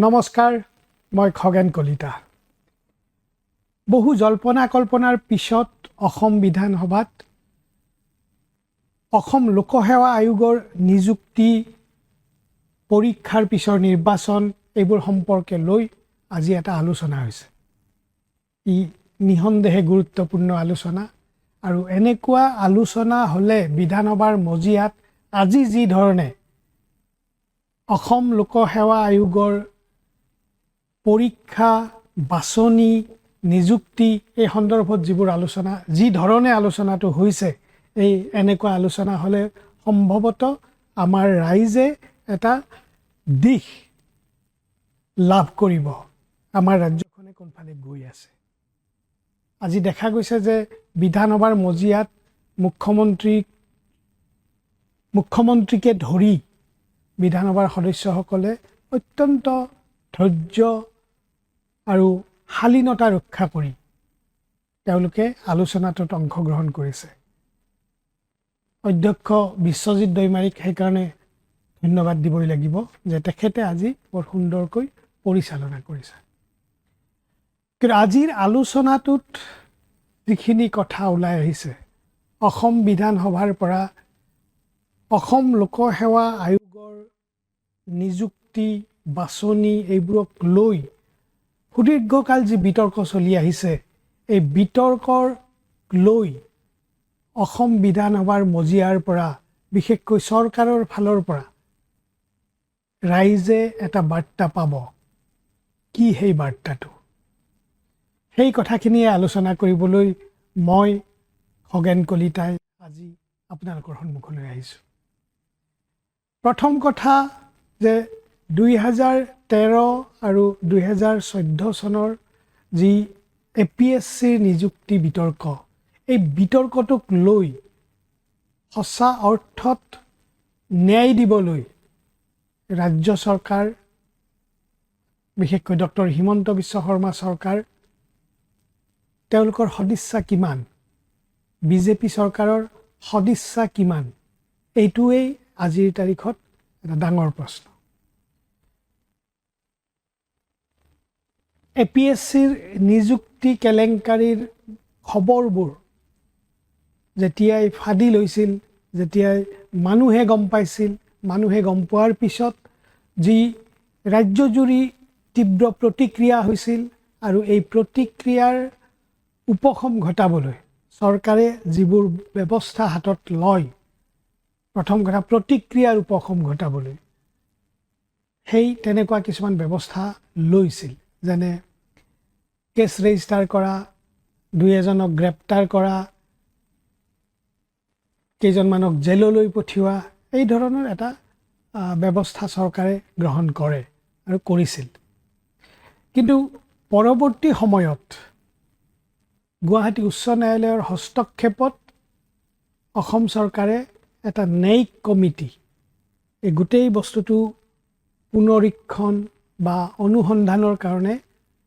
নমস্কাৰ, মই খগেন কলিতা। বহু জল্পনা কল্পনাৰ পিছত অসম বিধানসভাত অসম লোকসেৱা আয়োগৰ নিযুক্তি, পৰীক্ষাৰ পিছৰ নিৰ্বাচন এইবোৰ সম্পৰ্কে লৈ আজি এটা আলোচনা হৈছে। ই নিঃসন্দেহে গুৰুত্বপূৰ্ণ আলোচনা আৰু এনেকুৱা আলোচনা হ'লে বিধানসভাৰ মজিয়াত আজি যি ধৰণে অসম লোকসেৱা আয়োগৰ পৰীক্ষা, বাছনি, নিযুক্তি এই সন্দৰ্ভত যিবোৰ আলোচনা, যি ধৰণে আলোচনাটো হৈছে, এই এনেকুৱা আলোচনা হ'লে সম্ভৱতঃ আমাৰ ৰাইজে এটা দিশ লাভ কৰিব, আমাৰ ৰাজ্যখনে কোনফালে গৈ আছে। আজি দেখা গৈছে যে বিধানসভাৰ মজিয়াত মুখ্যমন্ত্ৰীকে ধৰি বিধানসভাৰ সদস্যসকলে অত্যন্ত ধৈৰ্য আৰু শালীনতা ৰক্ষা কৰি তেওঁলোকে আলোচনাটোত অংশগ্ৰহণ কৰিছে। অধ্যক্ষ বিশ্বজিৎ দৈমাৰীক সেইকাৰণে ধন্যবাদ দিবই লাগিব যে তেখেতে আজি বৰ সুন্দৰকৈ পৰিচালনা কৰিছে। কিন্তু আজিৰ আলোচনাটোত যিখিনি কথা ওলাই আহিছে, অসম বিধানসভাৰ পৰা অসম লোকসেৱা আয়োগৰ নিযুক্তি, বাছনি এইবোৰক লৈ সুদীৰ্ঘকাল যি বিতৰ্ক চলি আহিছে, এই বিতৰ্কৰ লৈ অসম বিধানসভাৰ মজিয়াৰ পৰা, বিশেষকৈ চৰকাৰৰ ফালৰ পৰা ৰাইজে এটা বাৰ্তা পাব। কি সেই বাৰ্তাটো? সেই কথাখিনিয়ে আলোচনা কৰিবলৈ মই খগেন কলিতাই আজি আপোনালোকৰ সন্মুখলৈ আহিছোঁ। প্ৰথম কথা যে 2013 আৰু 2014 চনৰ যি APSCৰ নিযুক্তি বিতৰ্ক, এই বিতৰ্কটোক লৈ সঁচা অৰ্থত ন্যায় দিবলৈ ৰাজ্য চৰকাৰ, বিশেষকৈ ডক্টৰ হিমন্ত বিশ্ব শৰ্মা চৰকাৰ, তেওঁলোকৰ সদিচ্ছা কিমান, বিজেপি চৰকাৰৰ সদিচ্ছা কিমান, এইটোৱেই আজিৰ তাৰিখত এটা ডাঙৰ প্ৰশ্ন। APSCৰ নিযুক্তি কেলেংকাৰীৰ খবৰবোৰ যেতিয়াই ফাদিল হৈছিল, যেতিয়াই মানুহে গম পাইছিল, মানুহে গম পোৱাৰ পিছত যি ৰাজ্যজুৰি তীব্ৰ প্ৰতিক্ৰিয়া হৈছিল আৰু এই প্ৰতিক্ৰিয়াৰ উপশম ঘটাবলৈ চৰকাৰে যিবোৰ ব্যৱস্থা হাতত লয়, প্ৰথম কথা প্ৰতিক্ৰিয়াৰ উপশম ঘটাবলৈ সেই তেনেকুৱা কিছুমান ব্যৱস্থা লৈছিল, যেনে কেছ ৰেজিষ্টাৰ কৰা, 2-এজনক গ্ৰেপ্তাৰ কৰা, কেইজনমানক জেললৈ পঠিওৱা, এই ধৰণৰ এটা ব্যৱস্থা চৰকাৰে গ্ৰহণ কৰে আৰু কৰিছিল। কিন্তু পৰৱৰ্তী সময়ত গুৱাহাটী উচ্চ ন্যায়ালয়ৰ হস্তক্ষেপত অসম চৰকাৰে এটা ন্যায়িক কমিটি, এই গোটেই বস্তুটো পুনৰীক্ষণ বা অনুসন্ধানৰ কাৰণে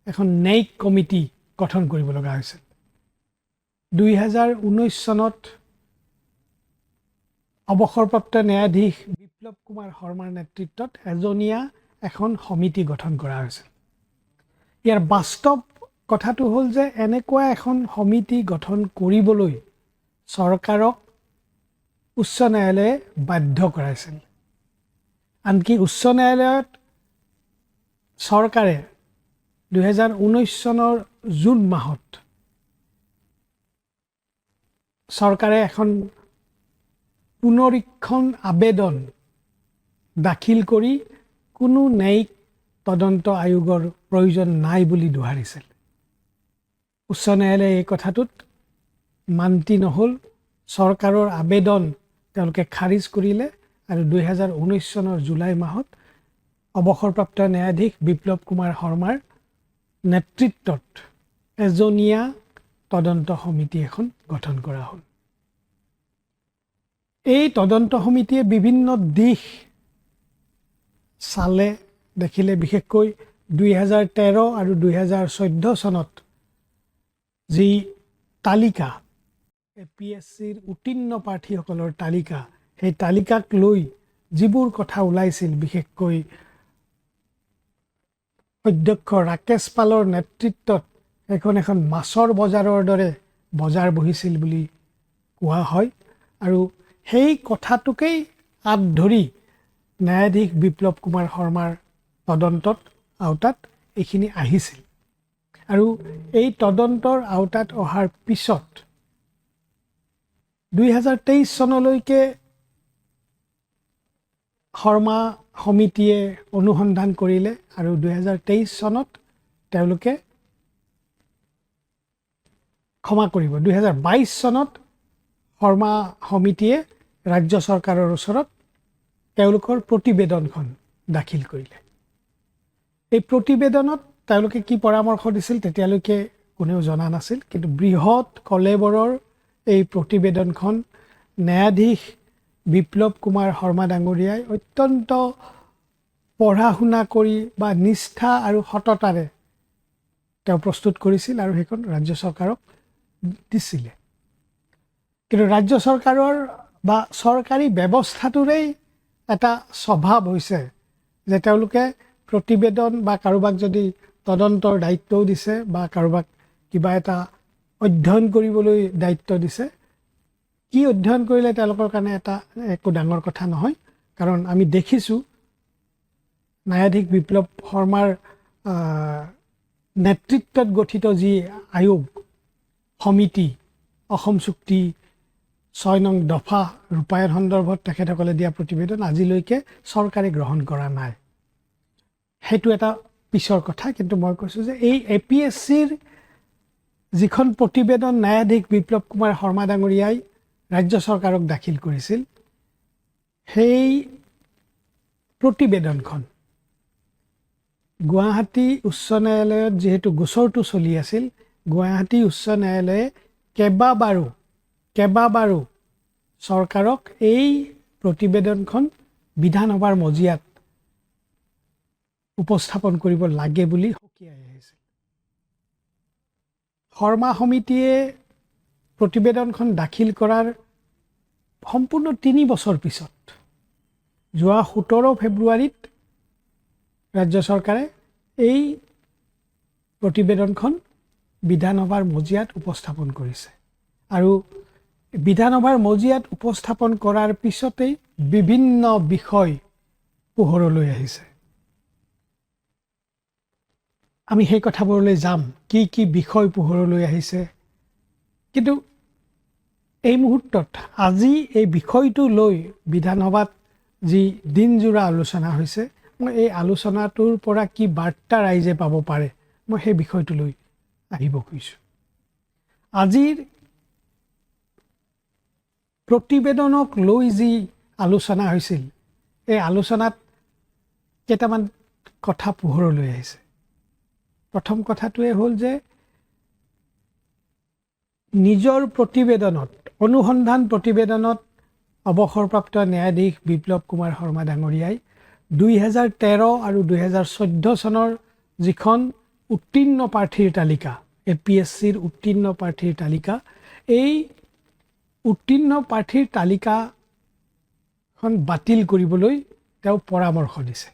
এখন ন্যায়িক কমিটি গঠন কৰিব লগা হৈছিল। 2019 চনত অৱসৰপ্ৰাপ্ত ন্যায়াধীশ বিপ্লৱ কুমাৰ শৰ্মাৰ নেতৃত্বত এজনীয়া এখন সমিতি গঠন কৰা হৈছিল। ইয়াৰ বাস্তৱ কথাটো হ'ল যে এনেকুৱা এখন সমিতি গঠন কৰিবলৈ চৰকাৰক উচ্চ ন্যায়ালয়ে বাধ্য কৰাইছিল। আনকি উচ্চ ন্যায়ালয়ত চৰকাৰে 2019 চনৰ জুন মাহত চৰকাৰে এখন পুনৰীক্ষণ আবেদন দাখিল কৰি কোনো ন্যায়িক তদন্ত আয়োগৰ প্ৰয়োজন নাই বুলি দোহাৰিছিল। উচ্চ ন্যায়ালয়ে এই কথাটোত মান্তি নহ'ল, চৰকাৰৰ আবেদন তেওঁলোকে খাৰিজ কৰিলে আৰু 2019 চনৰ জুলাই মাহত অৱসৰপ্ৰাপ্ত ন্যায়াধীশ বিপ্লৱ কুমাৰ শৰ্মাৰ নেতৃত্বত এজনীয়া তদন্ত সমিতি এখন গঠন কৰা হ'ল। এই তদন্ত সমিতিয়ে বিভিন্ন দিশ চালে, দেখিলে। বিশেষকৈ 2013 আৰু 2014 চনত যি তালিকা, APSCৰ উত্তীৰ্ণ প্ৰাৰ্থীসকলৰ তালিকা, সেই তালিকাক লৈ যিবোৰ কথা ওলাইছিল, বিশেষকৈ অধ্যক্ষ ৰাকেশ পালৰ নেতৃত্বত এখন মাছৰ বজাৰৰ দৰে বজাৰ বহিছিল বুলি কোৱা হয়। আৰু সেই কথাটোকেই আঁত ধৰি ন্যায়াধীশ বিপ্লৱ কুমাৰ শৰ্মাৰ তদন্তত আওতাত এইখিনি আহিছিল। আৰু এই তদন্তৰ আওতাত অহাৰ পিছত 2023 চনলৈকে শৰ্মা সমিতিয়ে অনুসন্ধান কৰিলে আৰু 2023 চনত তেওঁলোকে ক্ষমা কৰিব 2022 চনত শৰ্মা সমিতিয়ে ৰাজ্য চৰকাৰৰ ওচৰত তেওঁলোকৰ প্ৰতিবেদনখন দাখিল কৰিলে। এই প্ৰতিবেদনত তেওঁলোকে কি পৰামৰ্শ দিছিল তেতিয়ালৈকে কোনেও জনা নাছিল, কিন্তু বৃহৎ কলেবৰৰ এই প্ৰতিবেদনখন ন্যায়াধীশ বিপ্লৱ কুমাৰ শৰ্মা ডাঙৰীয়াই অত্যন্ত পঢ়া শুনা কৰি বা নিষ্ঠা আৰু সততাৰে তেওঁ প্ৰস্তুত কৰিছিল আৰু সেইখন ৰাজ্য চৰকাৰক দিছিলে। কিন্তু ৰাজ্য চৰকাৰৰ বা চৰকাৰী ব্যৱস্থাটোৰেই এটা স্বভাৱ হৈছে যে তেওঁলোকে প্ৰতিবেদন বা কাৰোবাক যদি তদন্তৰ দায়িত্বও দিছে বা কাৰোবাক কিবা এটা অধ্যয়ন কৰিবলৈ দায়িত্ব দিছে, কি অধ্যয়ন কৰিলে তেওঁলোকৰ কাৰণে এটা একো ডাঙৰ কথা নহয়। কাৰণ আমি দেখিছোঁ ন্যায়াধীশ বিপ্লৱ শৰ্মাৰ নেতৃত্বত গঠিত যি আয়োগ সমিতি অসম চুক্তি 6 নং দফা ৰূপায়ণ সন্দৰ্ভত তেখেতসকলে দিয়া প্ৰতিবেদন আজিলৈকে চৰকাৰে গ্ৰহণ কৰা নাই। সেইটো এটা পিছৰ কথা, কিন্তু মই কৈছোঁ যে এই APSCৰ যিখন প্ৰতিবেদন ন্যায়াধীশ বিপ্লৱ কুমাৰ শৰ্মা ডাঙৰীয়াই ৰাজ্য চৰকাৰক দাখিল কৰিছিল, সেই প্ৰতিবেদনখন গুৱাহাটী উচ্চ ন্যায়ালয়ত যিহেতু গোচৰটো চলি আছিল, গুৱাহাটী উচ্চ ন্যায়ালয়ে কেইবাবাৰো চৰকাৰক এই প্ৰতিবেদনখন বিধানসভাৰ মজিয়াত উপস্থাপন কৰিব লাগে বুলি সকীয়াই আহিছিল। শৰ্মা সমিতিয়ে প্ৰতিবেদনখন দাখিল কৰাৰ সম্পূৰ্ণ 3 বছৰ পিছত যোৱা 17 ফেব্ৰুৱাৰীত ৰাজ্য চৰকাৰে এই প্ৰতিবেদনখন বিধানসভাৰ মজিয়াত উপস্থাপন কৰিছে। আৰু বিধানসভাৰ মজিয়াত উপস্থাপন কৰাৰ পিছতেই বিভিন্ন বিষয় পোহৰলৈ আহিছে। আমি সেই কথাবোৰলৈ যাম, কি কি বিষয় পোহৰলৈ আহিছে। কিন্তু এই মুহূৰ্তত আজি এই বিষয়টো লৈ বিধানসভাত যি দিনজোৰা আলোচনা হৈছে, মই এই আলোচনাটোৰ পৰা কি বাৰ্তা ৰাইজে পাব পাৰে মই সেই বিষয়টোলৈ আহিব খুজিছোঁ। আজিৰ প্ৰতিবেদনক লৈ যি আলোচনা হৈছিল, এই আলোচনাত কেইটামান কথা পোহৰলৈ আহিছে। প্ৰথম কথাটোৱে হ'ল যে নিজৰ প্ৰতিবেদনত অনুসন্ধান প্ৰতিবেদনত অৱসৰপ্ৰাপ্ত ন্যায়াধীশ বিপ্লৱ কুমাৰ শৰ্মা ডাঙৰীয়াই 2013 আৰু 2014 চনৰ যিখন উত্তীৰ্ণ প্ৰাৰ্থীৰ তালিকা, APSCৰ উত্তীৰ্ণ প্ৰাৰ্থীৰ তালিকা, এই উত্তীৰ্ণ প্ৰাৰ্থীৰ তালিকাখন বাতিল কৰিবলৈ তেওঁ পৰামৰ্শ দিছে।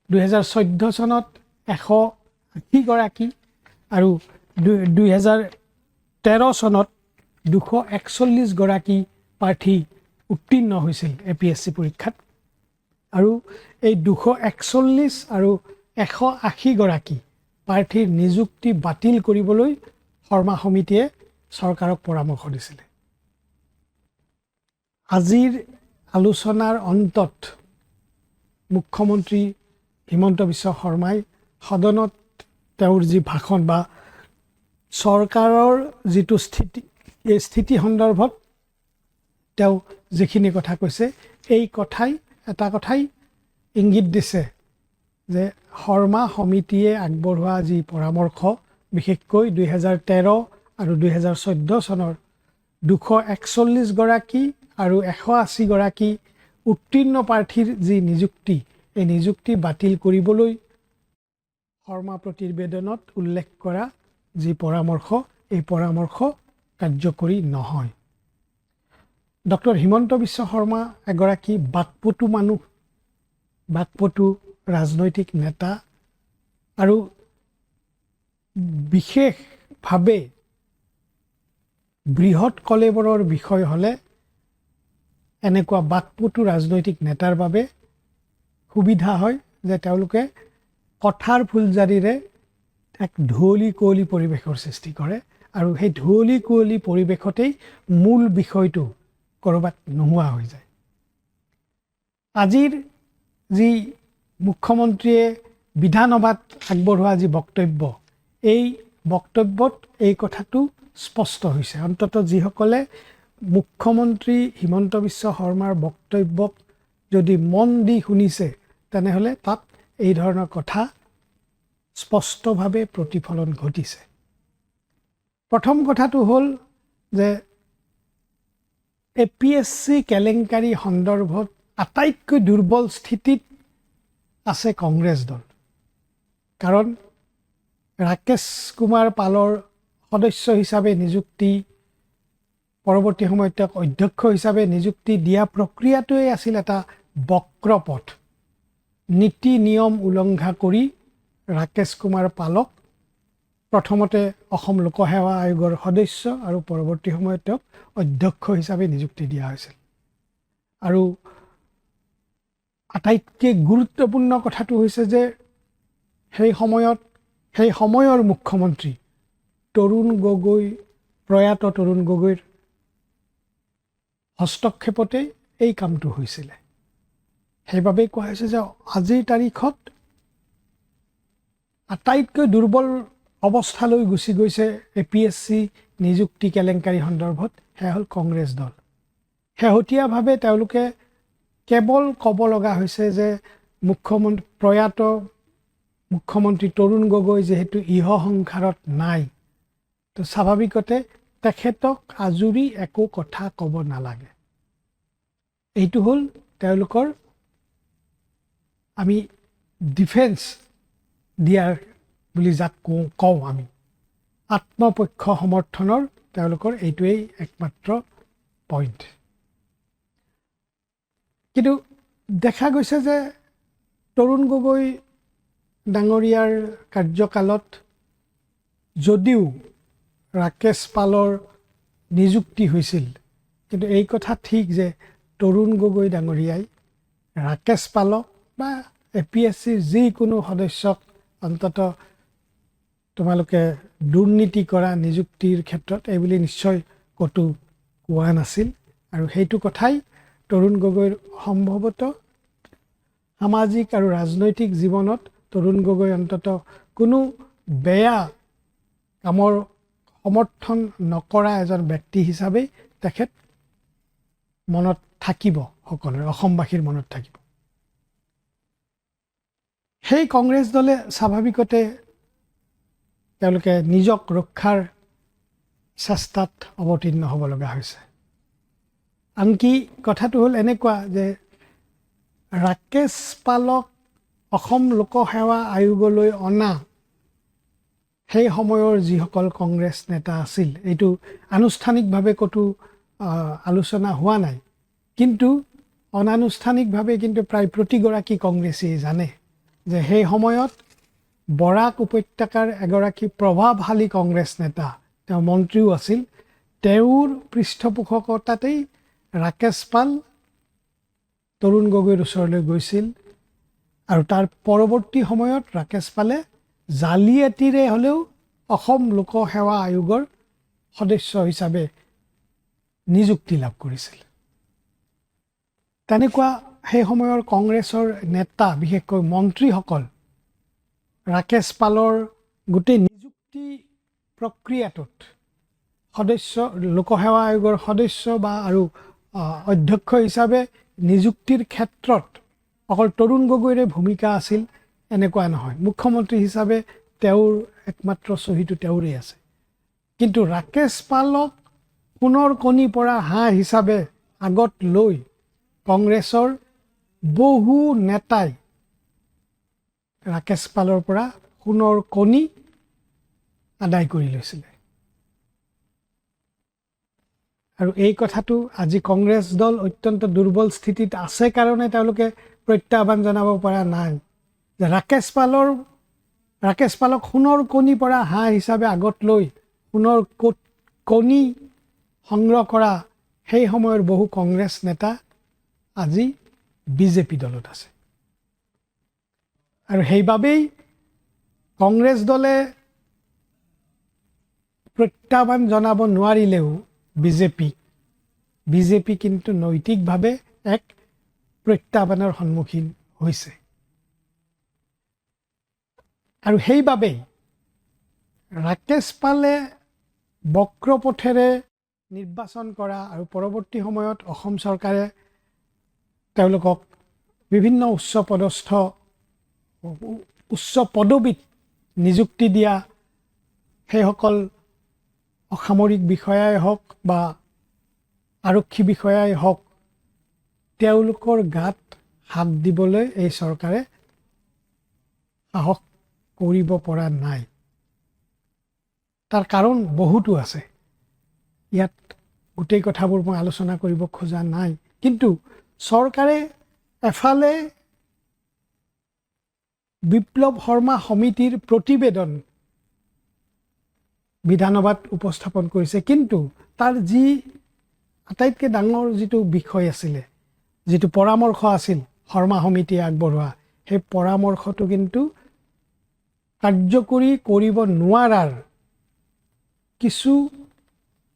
2014 চনত 180 গৰাকী আৰু 2013 চনত 241 গৰাকী প্ৰাৰ্থী উত্তীৰ্ণ হৈছিল APSC পৰীক্ষাত। আৰু এই 241 আৰু 180 গৰাকী প্ৰাৰ্থীৰ নিযুক্তি বাতিল কৰিবলৈ শৰ্মা সমিতিয়ে চৰকাৰক পৰামৰ্শ দিছিলে। আজিৰ আলোচনাৰ অন্তত মুখ্যমন্ত্ৰী হিমন্ত বিশ্ব শৰ্মাই সদনত তেওঁৰ যি ভাষণ বা চৰকাৰৰ যিটো স্থিতি, এই স্থিতি সন্দৰ্ভত তেওঁ যিখিনি কথা কৈছে, এই এটা কথাই ইংগিত দিছে যে শৰ্মা সমিতিয়ে আগবঢ়োৱা যি পৰামৰ্শ, বিশেষকৈ 2013 আৰু 2014 চনৰ 241 গৰাকী আৰু 180 গৰাকী উত্তীৰ্ণ প্ৰাৰ্থীৰ যি নিযুক্তি, এই নিযুক্তি বাতিল কৰিবলৈ শৰ্মা প্ৰতিবেদনত উল্লেখ কৰা যি পৰামৰ্শ, এই পৰামৰ্শ কাৰ্যকৰী নহয়। ডক্টৰ হিমন্ত বিশ্ব শৰ্মা এগৰাকী বাকপটু মানুহ, বাকপটু ৰাজনৈতিক নেতা আৰু বিশেষভাৱে বৃহৎ কলেবৰৰ বিষয় হ'লে এনেকুৱা বাকপটু ৰাজনৈতিক নেতাৰ বাবে সুবিধা হয় যে তেওঁলোকে কথাৰ ফুলজাৰিৰে এক ধুঁৱলি কুঁৱলী পৰিৱেশৰ সৃষ্টি কৰে আৰু সেই ধুঁৱলি কুঁৱলী পৰিৱেশতেই মূল বিষয়টো ক'ৰবাত নোহোৱা হৈ যায়। আজিৰ যি মুখ্যমন্ত্ৰীয়ে বিধানসভাত আগবঢ়োৱা যি বক্তব্য, এই বক্তব্যত এই কথাটো স্পষ্ট হৈছে। অন্ততঃ যিসকলে মুখ্যমন্ত্ৰী হিমন্ত বিশ্ব শৰ্মাৰ বক্তব্যক যদি মন দি শুনিছে তেনেহ'লে তাত এই ধৰণৰ কথা স্পষ্টভাৱে প্ৰতিফলন ঘটিছে। প্ৰথম কথাটো হ'ল যে APSC কেলেংকাৰী সন্দৰ্ভত আটাইতকৈ দুৰ্বল স্থিতিত আছে কংগ্ৰেছ দল। কাৰণ ৰাকেশ কুমাৰ পালৰ সদস্য হিচাপে নিযুক্তি, পৰৱৰ্তী সময়ত তেওঁক অধ্যক্ষ হিচাপে নিযুক্তি দিয়া প্ৰক্ৰিয়াটোৱেই আছিল এটা বক্ৰপথ। নীতি নিয়ম উলংঘা কৰি ৰাকেশ কুমাৰ পালক প্ৰথমতে অসম লোকসেৱা আয়োগৰ সদস্য আৰু পৰৱৰ্তী সময়ত তেওঁক অধ্যক্ষ হিচাপে নিযুক্তি দিয়া হৈছিল। আৰু আটাইতকৈ গুৰুত্বপূৰ্ণ কথাটো হৈছে যে সেই সময়ৰ মুখ্যমন্ত্ৰী প্ৰয়াত তৰুণ গগৈৰ হস্তক্ষেপতেই এই কামটো হৈছিলে। সেইবাবেই কোৱা হৈছে যে আজিৰ তাৰিখত আটাইতকৈ দুৰ্বল অৱস্থালৈ গুচি গৈছে APSC নিযুক্তি কেলেংকাৰী সন্দৰ্ভত, সেয়া হ'ল কংগ্ৰেছ দল। শেহতীয়াভাৱে তেওঁলোকে কেৱল ক'ব লগা হৈছে যে প্ৰয়াত মুখ্যমন্ত্ৰী তৰুণ গগৈ যিহেতু ইহ সংসাৰত নাই, তো স্বাভাৱিকতে তেখেতক আজুৰি একো কথা ক'ব নালাগে। এইটো হ'ল তেওঁলোকৰ আমি ডিফেন্স দিয়াৰ বুলি যাক কওঁ আমি, আত্মপক্ষ সমৰ্থনৰ তেওঁলোকৰ এইটোৱেই একমাত্ৰ পইণ্ট। কিন্তু দেখা গৈছে যে তৰুণ গগৈ ডাঙৰীয়াৰ কাৰ্যকালত যদিও ৰাকেশ পালৰ নিযুক্তি হৈছিল, কিন্তু এই কথা ঠিক যে তৰুণ গগৈ ডাঙৰীয়াই ৰাকেশ পালক বা APSCৰ যিকোনো সদস্যক অন্ততঃ তোমালোকে দুৰ্নীতি কৰা নিযুক্তিৰ ক্ষেত্ৰত এইবুলি নিশ্চয় ক'তো কোৱা নাছিল। আৰু সেইটো কথাই তৰুণ গগৈৰ সম্ভৱতঃ সামাজিক আৰু ৰাজনৈতিক জীৱনত তৰুণ গগৈ অন্ততঃ কোনো বেয়া কামৰ সমৰ্থন নকৰা এজন ব্যক্তি হিচাপে তেখেত মনত থাকিব, সকলোৰে অসমবাসীৰ মনত থাকিব। সেই কংগ্ৰেছ দলে স্বাভাৱিকতে তেওঁলোকে নিজক ৰক্ষাৰ চেষ্টাত অৱতীৰ্ণ হ'ব লগা হৈছে। আনকি কথাটো হ'ল এনেকুৱা যে ৰাকেশ পালক অসম লোকসেৱা আয়োগলৈ অনা সেই সময়ৰ যিসকল কংগ্ৰেছ নেতা আছিল, এইটো আনুষ্ঠানিকভাৱে ক'তো আলোচনা হোৱা নাই, কিন্তু অনানুষ্ঠানিকভাৱে কিন্তু প্ৰায় প্ৰতিগৰাকী কংগ্ৰেছীয়ে জানে যে সেই সময়ত বৰাক উপত্যকাৰ এগৰাকী প্ৰভাৱশালী কংগ্ৰেছ নেতা, তেওঁ মন্ত্ৰীও আছিল, তেওঁৰ পৃষ্ঠপোষকতাতেই ৰাকেশ পাল তৰুণ গগৈৰ ওচৰলৈ গৈছিল। আৰু তাৰ পৰৱৰ্তী সময়ত ৰাকেশ পালে জালিয়াতিৰে হ'লেও অসম লোকসেৱা আয়োগৰ সদস্য হিচাপে নিযুক্তি লাভ কৰিছিল। তেনেকুৱা সেই সময়ৰ কংগ্ৰেছৰ নেতা, বিশেষকৈ মন্ত্ৰীসকল ৰাকেশ পালৰ গোটেই নিযুক্তি প্ৰক্ৰিয়াটোত লোকসেৱা আয়োগৰ সদস্য বা আৰু অধ্যক্ষ হিচাপে নিযুক্তিৰ ক্ষেত্ৰত অকল তৰুণ গগৈৰে ভূমিকা আছিল এনেকুৱা নহয়। মুখ্যমন্ত্ৰী হিচাপে তেওঁৰ একমাত্ৰ চহীটো তেওঁৰে আছে। কিন্তু ৰাকেশ পালক সোণৰ কণী পৰা হাঁহ হিচাপে আগত লৈ কংগ্ৰেছৰ বহু নেতাই ৰাকেশ পালৰ পৰা সোণৰ কণী আদায় কৰি লৈছিলে। আৰু এই কথাটো আজি কংগ্ৰেছ দল অত্যন্ত দুৰ্বল স্থিতিত আছে কাৰণে তেওঁলোকে প্ৰত্যাহ্বান জনাব পৰা নাই। যে ৰাকেশ পালক সোণৰ কণী পৰা হাঁহ হিচাপে আগত লৈ সোণৰ কণী সংগ্ৰহ কৰা সেই সময়ৰ বহু কংগ্ৰেছ নেতা আজি বিজেপি দলত আছে। আৰু সেইবাবেই কংগ্ৰেছ দলে প্ৰত্যাহ্বান জনাব নোৱাৰিলেও বিজেপি কিন্তু নৈতিকভাৱে এক প্ৰত্যাহ্বানৰ সন্মুখীন হৈছে। আৰু সেইবাবেই ৰাকেশ পালে বক্ৰপথেৰে নিৰ্বাচন কৰা আৰু পৰৱৰ্তী সময়ত অসম চৰকাৰে তেওঁলোকক বিভিন্ন উচ্চ পদবীত নিযুক্তি দিয়া সেইসকল অসামৰিক বিষয়াই হওক বা আৰক্ষী বিষয়াই হওক, তেওঁলোকৰ গাত হাত দিবলৈ এই চৰকাৰে সাহস কৰিব পৰা নাই। তাৰ কাৰণ বহুতো আছে, ইয়াত গোটেই কথাবোৰ মই আলোচনা কৰিব খোজা নাই। কিন্তু চৰকাৰে এফালে বিপ্লৱ শৰ্মা সমিতিৰ প্ৰতিবেদন বিধানসভাত উপস্থাপন কৰিছে, কিন্তু তাৰ যি আটাইতকৈ ডাঙৰ যিটো বিষয় আছিলে, যিটো পৰামৰ্শ আছিল শৰ্মা সমিতিয়ে আগবঢ়োৱা, সেই পৰামৰ্শটো কিন্তু কাৰ্যকৰী কৰিব নোৱাৰাৰ কিছু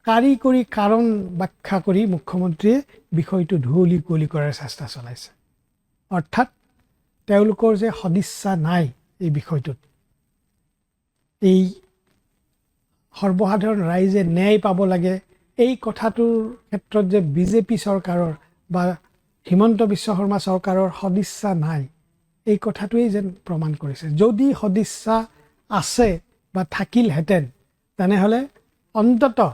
কাৰিকৰী কাৰণ ব্যাখ্যা কৰি মুখ্যমন্ত্ৰীয়ে বিষয়টো ধুৱলি কুঁৱলী কৰাৰ চেষ্টা চলাইছে। অৰ্থাৎ তেওঁলোকৰ যে সদিচ্ছা নাই এই বিষয়টোত, এই সৰ্বসাধাৰণ ৰাইজে ন্যায় পাব লাগে, এই কথাটোৰ ক্ষেত্ৰত যে বিজেপি চৰকাৰৰ বা হিমন্ত বিশ্ব শৰ্মা চৰকাৰৰ সদিচ্ছা নাই, এই কথাটোৱেই যেন প্ৰমাণ কৰিছে। যদি সদিচ্ছা আছে বা থাকিলহেঁতেন, তেনেহ'লে অন্ততঃ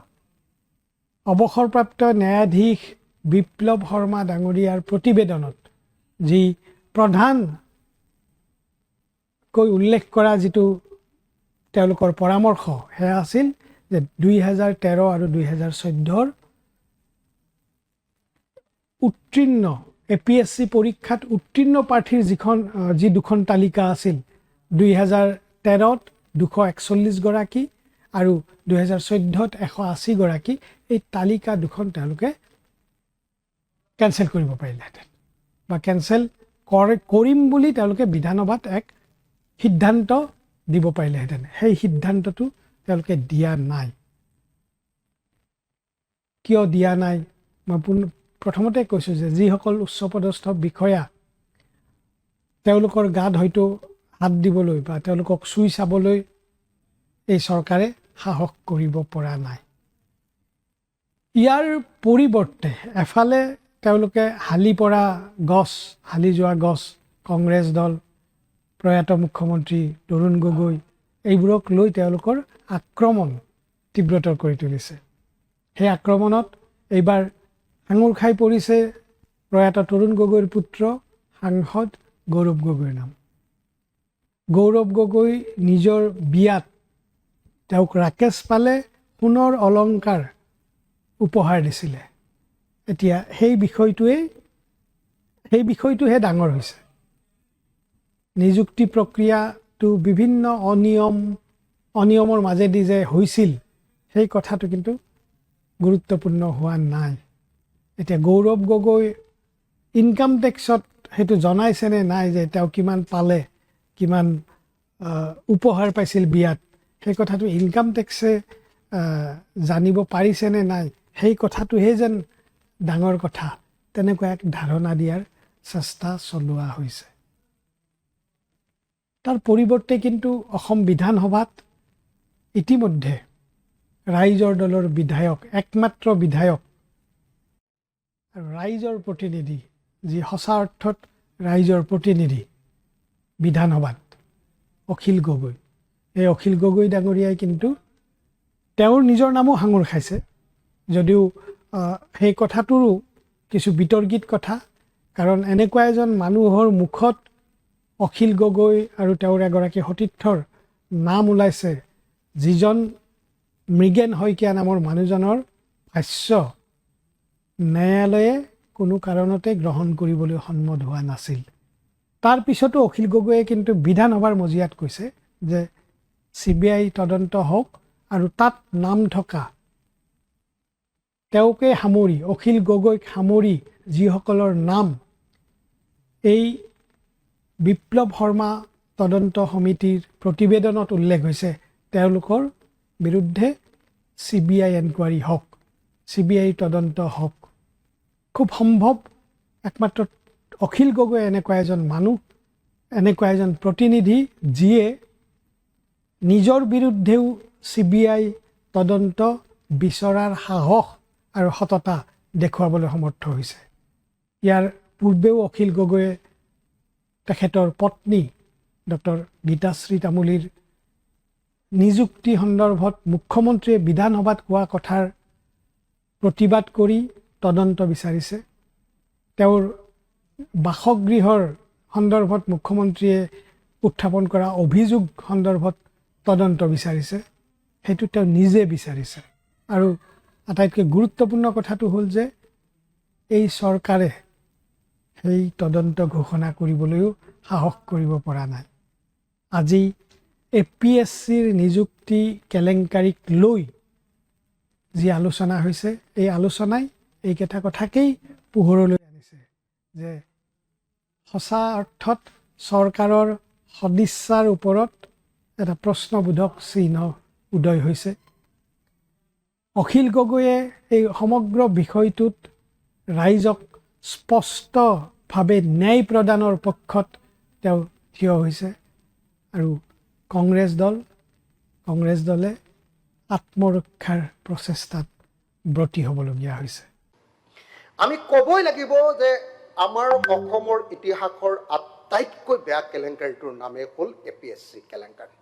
অৱসৰপ্ৰাপ্ত ন্যায়াধীশ বিপ্লৱ শৰ্মা ডাঙৰীয়াৰ প্ৰতিবেদনত যি প্ৰধানকৈ উল্লেখ কৰা যিটো তেওঁলোকৰ পৰামৰ্শ, সেয়া আছিল যে 2013 আৰু 2014 উত্তীৰ্ণ APSC পৰীক্ষাত উত্তীৰ্ণ প্ৰাৰ্থীৰ যি দুখন তালিকা আছিল, 2013ত 241 গৰাকী আৰু 2014ত 180 গৰাকী, এই তালিকা দুখন তেওঁলোকে কেনচেল কৰিব পাৰিলেহেঁতেন বা কেনচেল কৰিম বুলি তেওঁলোকে বিধানসভাত এক সিদ্ধান্ত দিব পাৰিলেহেঁতেন। সেই সিদ্ধান্তটো তেওঁলোকে দিয়া নাই। কিয় দিয়া নাই? মই প্ৰথমতে কৈছোঁ যে যিসকল উচ্চপদস্থ বিষয়া তেওঁলোকৰ গাত হয়তো হাত দিবলৈ বা তেওঁলোকক চুই চাবলৈ এই চৰকাৰে সাহস কৰিব পৰা নাই। ইয়াৰ পৰিৱৰ্তে এফালে তেওঁলোকে হালি যোৱা গছ কংগ্ৰেছ দল, প্ৰয়াত মুখ্যমন্ত্ৰী তৰুণ গগৈ, এইবোৰক লৈ তেওঁলোকৰ আক্ৰমণ তীব্ৰতৰ কৰি তুলিছে। সেই আক্ৰমণত এইবাৰ আঙুৰ খাই পৰিছে প্ৰয়াত তৰুণ গগৈৰ পুত্ৰ সাংসদ গৌৰৱ গগৈৰ নাম। গৌৰৱ গগৈ নিজৰ বিয়াত তেওঁক ৰাকেশ পালে সোণৰ অলংকাৰ উপহাৰ দিছিলে। এতিয়া সেই বিষয়টোহে ডাঙৰ হৈছে। নিযুক্তি প্ৰক্ৰিয়াটো বিভিন্ন অনিয়মৰ মাজেদি যে হৈছিল, সেই কথাটো কিন্তু গুৰুত্বপূৰ্ণ হোৱা নাই। এতিয়া গৌৰৱ গগৈ ইনকাম টেক্সত সেইটো জনাইছেনে নাই যে তেওঁ কিমান পালে, কিমান উপহাৰ পাইছিল বিয়াত, সেই কথাটো ইনকাম টেক্সে জানিব পাৰিছেনে নাই, সেই কথাটোহে যেন ডাঙৰ কথা, তেনেকুৱা এক ধাৰণা দিয়াৰ চেষ্টা চলোৱা হৈছে। তাৰ পৰিৱৰ্তে কিন্তু অসম বিধানসভাত ইতিমধ্যে ৰাইজৰ দলৰ বিধায়ক, একমাত্ৰ বিধায়ক আৰু ৰাইজৰ প্ৰতিনিধি, যি সঁচা অৰ্থত ৰাইজৰ প্ৰতিনিধি বিধানসভাত, অখিল গগৈ, এই অখিল গগৈ ডাঙৰীয়াই কিন্তু তেওঁৰ নিজৰ নামো সাঙুৰ খাইছে, যদিও সেই কথাটোৰো কিছু বিতৰ্কিত কথা। কাৰণ এনেকুৱা এজন মানুহৰ মুখত অখিল গগৈ আৰু তেওঁৰ এগৰাকী সতীৰ্থৰ নাম ওলাইছে, যিজন মৃগেন শইকীয়া নামৰ মানুহজনৰ ভাষ্য ন্যায়ালয়ে কোনো কাৰণতে গ্ৰহণ কৰিবলৈ সন্মত হোৱা নাছিল। তাৰ পিছতো অখিল গগৈয়ে কিন্তু বিধানসভাৰ মজিয়াত কৈছে যে CBI তদন্ত হওক আৰু তাত নাম থকা তেওঁকে সামৰি অখিল গগৈক সামৰি যিসকলৰ নাম এই বিপ্লৱ শৰ্মা তদন্ত সমিতিৰ প্ৰতিবেদনত উল্লেখ হৈছে তেওঁলোকৰ বিৰুদ্ধে CBI এনকুৱাৰী হওক, CBI তদন্ত হওক। খুব সম্ভৱ একমাত্ৰ অখিল গগৈ এনেকুৱা এজন মানুহ, এনেকুৱা এজন প্ৰতিনিধি যিয়ে নিজৰ বিৰুদ্ধেও CBI তদন্ত বিচৰাৰ সাহস আৰু সততা দেখুৱাবলৈ সমৰ্থ হৈছে। ইয়াৰ পূৰ্বেও অখিল গগৈয়ে তেখেতৰ পত্নী ডক্টৰ গীতাশ্ৰী তামুলীৰ নিযুক্তি সন্দৰ্ভত মুখ্যমন্ত্ৰীয়ে বিধানসভাত কোৱা কথাৰ প্ৰতিবাদ কৰি তদন্ত বিচাৰিছে। তেওঁৰ বাসগৃহৰ সন্দৰ্ভত মুখ্যমন্ত্ৰীয়ে উত্থাপন কৰা অভিযোগ সন্দৰ্ভত তদন্ত বিচাৰিছে, সেইটো তেওঁ নিজে বিচাৰিছে। আৰু আটাইতকৈ গুৰুত্বপূৰ্ণ কথাটো হ'ল যে এই চৰকাৰে সেই তদন্ত ঘোষণা কৰিবলৈও সাহস কৰিব পৰা নাই। আজি APSCৰ নিযুক্তি কেলেংকাৰীক লৈ যি আলোচনা হৈছে, এই আলোচনাই এইকেইটা কথাকেই পোহৰলৈ আনিছে যে সঁচা অৰ্থত চৰকাৰৰ সদিচ্ছাৰ ওপৰত এটা প্ৰশ্নবোধক চিহ্ন উদয় হৈছে। অখিল গগৈয়ে এই সমগ্ৰ বিষয়টোত ৰাইজক স্পষ্টভাৱে ন্যায় প্ৰদানৰ পক্ষত তেওঁ থিয় হৈছে আৰু কংগ্ৰেছ দলে আত্মৰক্ষাৰ প্ৰচেষ্টাত ব্ৰতী হ'বলগীয়া হৈছে। আমি ক'বই লাগিব যে আমাৰ অসমৰ ইতিহাসৰ আটাইতকৈ বেয়া কেলেংকাৰীটোৰ নামেই হ'ল APSC কেলেংকাৰী।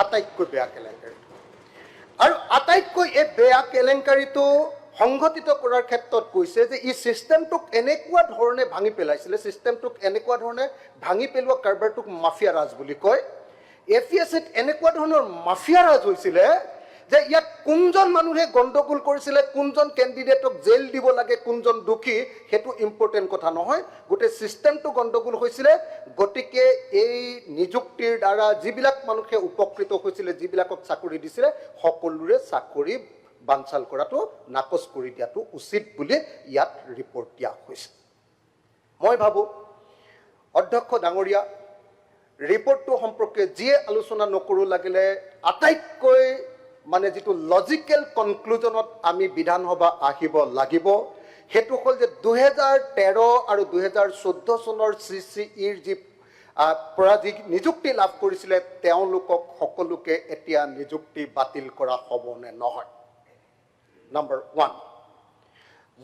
আটাইতকৈ বেয়া কেলেংকাৰী। আৰু আটাইতকৈ এই বেয়া কেলেংকাৰীটো সংঘটিত কৰাৰ ক্ষেত্ৰত কৈছে যে ই ছিষ্টেমটোক এনেকুৱা ধৰণে ভাঙি পেলাইছিলে, ছিষ্টেমটোক এনেকুৱা ধৰণে ভাঙি পেলোৱা কাৰবাৰটোক মাফিয়া ৰাজ বুলি কয়। APSCত এনেকুৱা ধৰণৰ মাফিয়া ৰাজ হৈছিলে যে ইয়াত কোনজন মানুহে গণ্ডগোল কৰিছিলে, কোনজন কেণ্ডিডেটক জেল দিব লাগে, কোনজন দোষী, সেইটো ইম্পৰ্টেণ্ট কথা নহয়, গোটেই ছিষ্টেমটো গণ্ডগোল হৈছিলে। গতিকে এই নিযুক্তিৰ দ্বাৰা যিবিলাক মানুহে উপকৃত হৈছিলে, যিবিলাকক চাকৰি দিছিলে, সকলোৰে চাকৰি বানচাল কৰাটো, নাকচ কৰি দিয়াটো উচিত বুলি ইয়াত ৰিপৰ্ট দিয়া হৈছে। মই ভাবোঁ অধ্যক্ষ ডাঙৰীয়া, ৰিপৰ্টটো সম্পৰ্কে যিয়ে আলোচনা নকৰোঁ লাগিলে আটাইতকৈ যিটো লজিকেল কনক্লুজনত আমি বিধানসভা আহিব লাগিব, সেইটো হ'ল যে 2013 আৰু 2014 চনৰ CCEৰ যি পৰা যি নিযুক্তি লাভ কৰিছিলে তেওঁলোকক সকলোকে এতিয়া নিযুক্তি বাতিল কৰা হ'ব নে নহয়। নম্বৰ 1,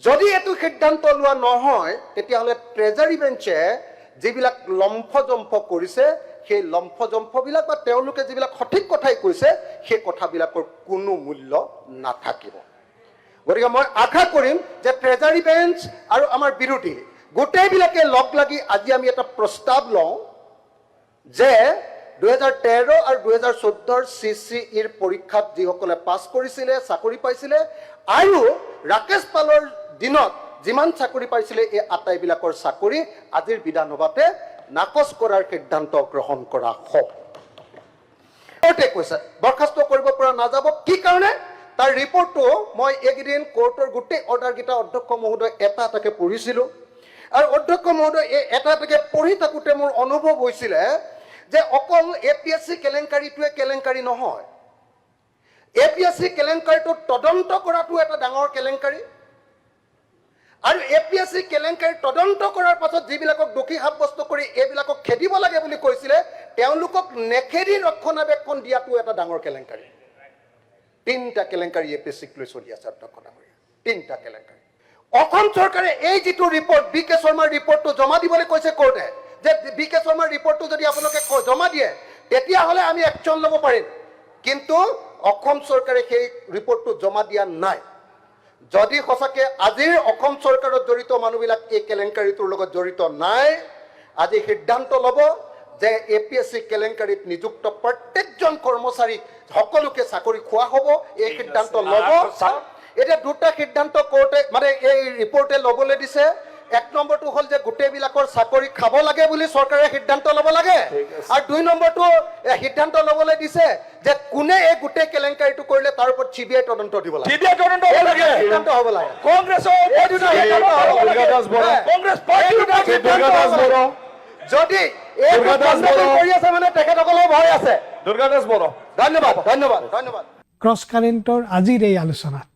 যদি এইটো সিদ্ধান্ত লোৱা নহয় তেতিয়াহ'লে ট্ৰেজাৰী বেঞ্চে যিবিলাক লম্ফজম্ফ কৰিছে সেই লম্ফজম্ফবিলাক বা তেওঁলোকে যিবিলাক সঠিক কথাই কৈছে সেই কথাবিলাকৰ কোনো মূল্য নাথাকিব। গতিকে মই আশা কৰিম যে ট্ৰেজাৰী বেঞ্চ আৰু আমাৰ বিৰোধী গোটেইবিলাকে লগ লাগি আজি আমি এটা প্ৰস্তাৱ লওঁ যে 2013 আৰু 2014 CCEৰ পৰীক্ষাত যিসকলে পাছ কৰিছিলে, চাকৰি পাইছিলে আৰু ৰাকেশ পালৰ দিনত যিমান চাকৰি পাইছিলে এই আটাইবিলাকৰ চাকৰি আজিৰ বিধানসভাতে নাকচ কৰাৰ সিদ্ধান্ত গ্ৰহণ কৰা হওক। কোৰ্টে কৈছে বৰখাস্ত কৰিব পৰা নাযাব। কি কাৰণে? তাৰ ৰিপৰ্টটো মই এইকেইদিন কোৰ্টৰ গোটেই অৰ্ডাৰকেইটা অধ্যক্ষ মহোদয় এটা এটাকে পঢ়িছিলোঁ আৰু অধ্যক্ষ মহোদয় এই এটা এটাকে পঢ়ি থাকোঁতে মোৰ অনুভৱ হৈছিলে যে অকল APSC কেলেংকাৰীটোৱে কেলেংকাৰী নহয়, APSC কেলেংকাৰীটো তদন্ত কৰাটো এটা ডাঙৰ কেলেংকাৰী আৰু APSC কেলেংকাৰী তদন্ত কৰাৰ পাছত যিবিলাকক দোষী সাব্যস্ত কৰি এইবিলাকক খেদিব লাগে বুলি কৈছিলে তেওঁলোকক নেখেদি ৰক্ষণাবেক্ষণ দিয়াটো এটা ডাঙৰ কেলেংকাৰী। 3টা কেলেংকাৰী APSCক লৈ চলি আছে অধ্যক্ষ ডাঙৰীয়া, 3টা কেলেংকাৰী। অসম চৰকাৰে এই যিটো ৰিপৰ্ট BK শৰ্মাৰ ৰিপৰ্টটো জমা দিবলৈ কৈছে কোৰ্টে, যে BK শৰ্মাৰ ৰিপৰ্টটো যদি আপোনালোকে জমা দিয়ে তেতিয়াহ'লে আমি একশ্যন ল'ব পাৰিম, কিন্তু অসম চৰকাৰে সেই ৰিপৰ্টটো জমা দিয়া নাই। যদি সঁচাকৈ আজিৰ অসম চৰকাৰত জড়িত মানুহবিলাক এই কেলেংকাৰীটোৰ লগত জড়িত নাই, আজি সিদ্ধান্ত ল'ব যে APSC কেলেংকাৰীত নিযুক্ত প্ৰত্যেকজন কৰ্মচাৰীক সকলোকে চাকৰি খোৱা হ'ব, এই সিদ্ধান্ত ল'ব। এতিয়া 2টা সিদ্ধান্ত কোৰ্টে এই ৰিপৰ্টে ল'বলৈ দিছে। এক নম্বৰটো হ'ল যে গোটেইবিলাকৰ চাকৰি খাব লাগে বুলি চৰকাৰে সিদ্ধান্ত ল'ব লাগে আৰু 2 নম্বৰটো সিদ্ধান্ত ল'বলৈ দিছে যে কোনে এই গোটেই কেলেংকাৰীটো কৰিলে তাৰ ওপৰত CBI তদন্ত দিব লাগে CBI তদন্ত হ'ব লাগে সিদ্ধান্ত হ'ব লাগে কংগ্ৰেছৰ এই দুটা সিদ্ধান্ত হ'ব লাগে। দুৰ্গা দাস বৰা কংগ্ৰেছ এই দুটা পাৰ্টি সিদ্ধান্ত দুৰ্গা দাস হ'ব লাগে। বৰা যদি এই দুৰ্গা দাস গণ্ডগোল বৰা। কৰি আছে মানে তেখেতসকলৰ ভয় আছে দুৰ্গা দাস বৰা ধন্যবাদ ধন্যবাদ ধন্যবাদ ক্ৰছ কাৰেণ্টৰ আজিৰ এই আলোচনাত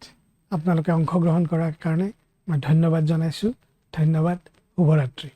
আপোনালোকে অংশগ্ৰহণ কৰাৰ কাৰণে মই ধন্যবাদ জনাইছোঁ। ধন্যবাদ, শুভৰাত্ৰি।